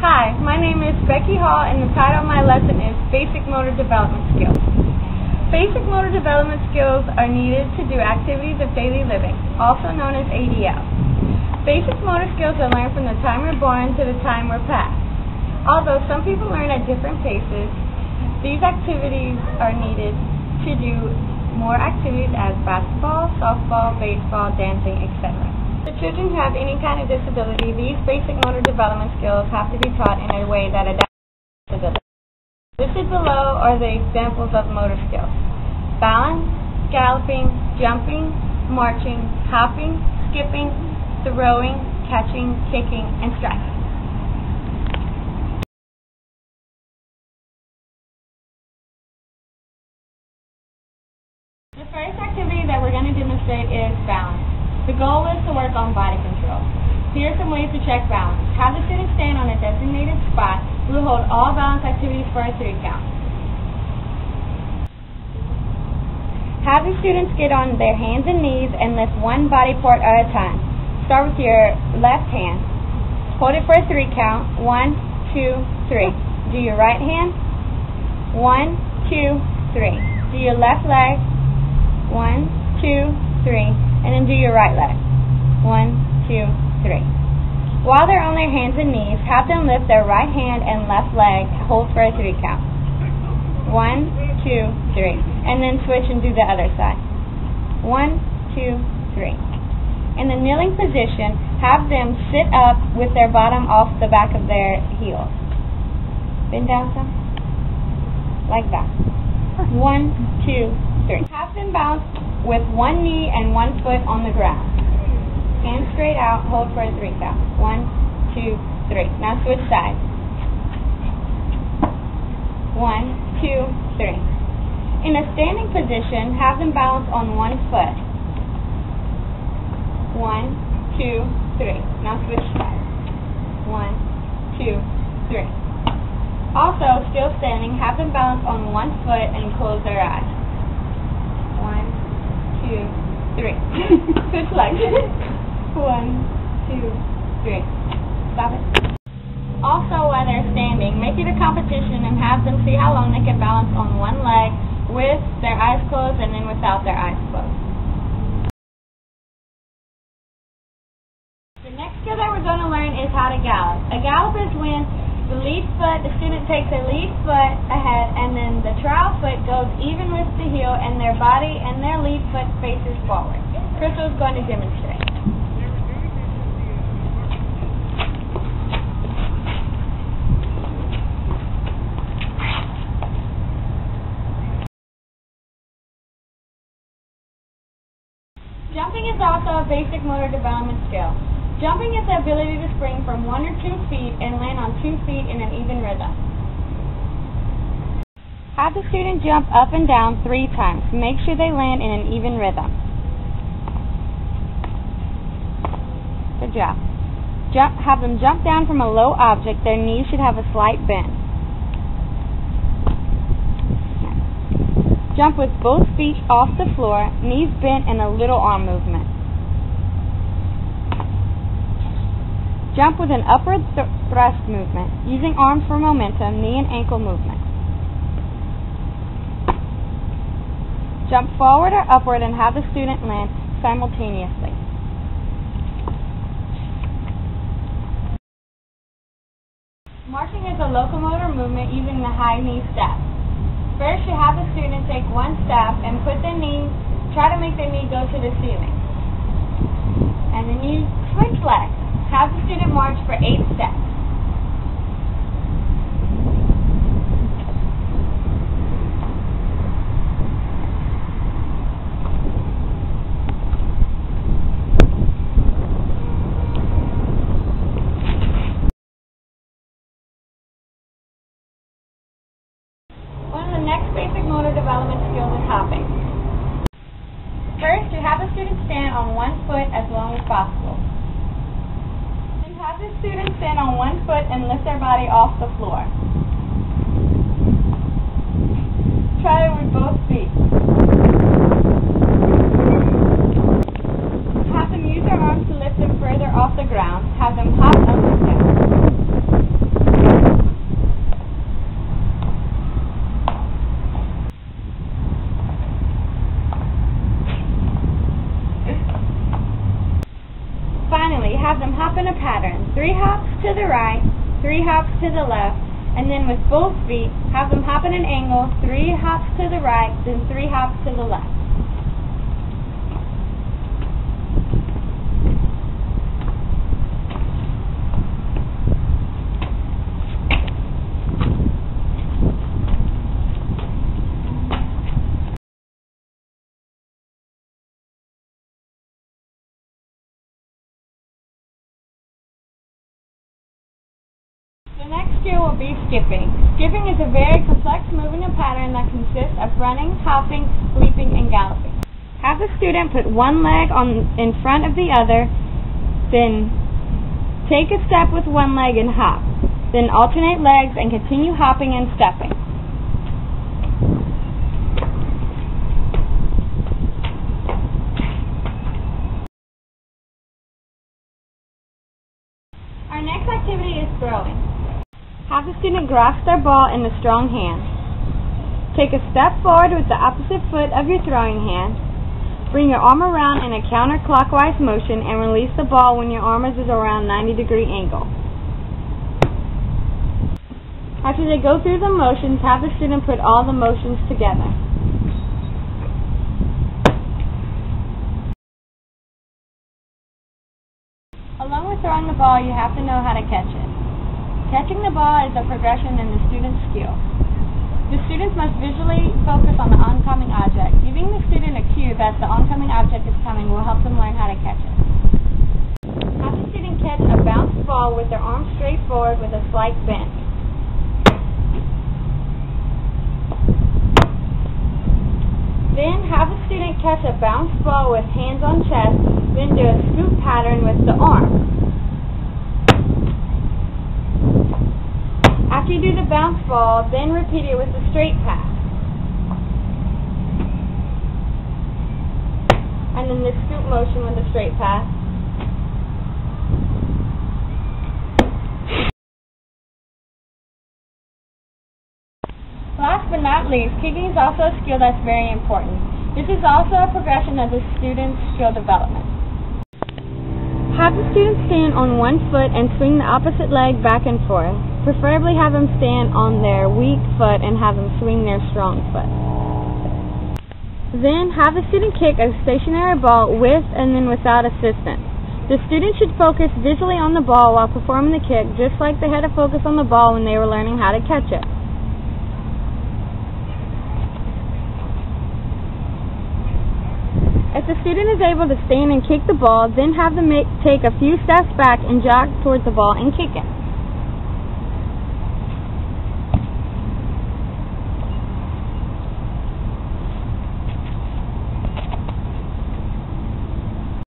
Hi, my name is Becky Hall, and the title of my lesson is Basic Motor Development Skills. Basic motor development skills are needed to do activities of daily living, also known as ADL. Basic motor skills are learned from the time we're born to the time we're past. Although some people learn at different paces, these activities are needed to do more activities as basketball, softball, baseball, dancing, etc. For children who have any kind of disability, these basic motor development skills have to be taught in a way that adapts to disability. Listed below are the examples of motor skills: balance, galloping, jumping, marching, hopping, skipping, throwing, catching, kicking, and striking. The first activity that we're going to demonstrate is balance. The goal is to work on body control. Here are some ways to check balance. Have the student stand on a designated spot. We will hold all balance activities for a 3 count. Have the students get on their hands and knees and lift one body part at a time. Start with your left hand. Hold it for a 3 count. 1, 2, 3. Do your right hand. 1, 2, 3. Do your left leg. 1, 2, 3. And then do your right leg. 1, 2, 3. While they're on their hands and knees, have them lift their right hand and left leg, hold for a 3 count. 1, 2, 3. And then switch and do the other side. 1, 2, 3. In the kneeling position, have them sit up with their bottom off the back of their heels. Bend down some. Like that. 1, 2, 3. Have them bounce with one knee and one foot on the ground. Hands straight out, hold for a 3 count. 1, 2, 3. Now switch sides. 1, 2, 3. In a standing position, have them balance on one foot. 1, 2, 3. Now switch sides. 1, 2, 3. Also, still standing, have them balance on one foot and close their eyes. 1, 2, 3. Switch legs. 1, 2, 3. Stop it. Also, while they're standing, make it a competition and have them see how long they can balance on one leg with their eyes closed and then without their eyes closed. The next skill that we're going to learn is how to gallop. A gallop is when the student takes their lead foot ahead and then the trial foot goes even with the heel and their body and their lead foot faces forward. Crystal is going to demonstrate. Jumping is also a basic motor development skill. Jumping is the ability to spring from 1 or 2 feet and land on 2 feet in an even rhythm. Have the student jump up and down 3 times. Make sure they land in an even rhythm. Good job. Have them jump down from a low object. Their knees should have a slight bend. Jump with both feet off the floor, knees bent, and a little arm movement. Jump with an upward thrust movement, using arms for momentum, knee and ankle movement. Jump forward or upward and have the student land simultaneously. Marching is a locomotor movement using the high knee step. First, you have the student take one step and try to make their knee go to the ceiling. And then you switch legs. Have the student march for 8 steps. One of the next basic motor development skills is hopping. First, you have the student stand on one foot as long as possible. Have the student stand on one foot and lift their body off the floor. Try it with both feet. Have them use their arms to lift them further off the ground. Have them hop up and down. 3 hops to the right, 3 hops to the left, and then with both feet, have them hop at an angle, 3 hops to the right, then 3 hops to the left. The next skill will be skipping. Skipping is a very complex movement and pattern that consists of running, hopping, leaping, and galloping. Have the student put one leg in front of the other, then take a step with one leg and hop. Then alternate legs and continue hopping and stepping. Our next activity is throwing. Have the student grasp their ball in a strong hand. Take a step forward with the opposite foot of your throwing hand. Bring your arm around in a counterclockwise motion and release the ball when your arm is around 90-degree angle. After they go through the motions, have the student put all the motions together. Along with throwing the ball, you have to know how to catch it. Catching the ball is a progression in the student's skill. The students must visually focus on the oncoming object. Giving the student a cue that the oncoming object is coming will help them learn how to catch it. Have the student catch a bounced ball with their arms straight forward with a slight bend. Then have the student catch a bounced ball with hands on chest, then do a scoop pattern with the arm. After you do the bounce ball, then repeat it with the straight pass. And then the scoop motion with the straight pass. Last but not least, kicking is also a skill that's very important. This is also a progression of the student's skill development. Have the student stand on one foot and swing the opposite leg back and forth. Preferably have them stand on their weak foot and have them swing their strong foot. Then have the student kick a stationary ball with and then without assistance. The student should focus visually on the ball while performing the kick, just like they had to focus on the ball when they were learning how to catch it. If the student is able to stand and kick the ball, then have them take a few steps back and jog towards the ball and kick it.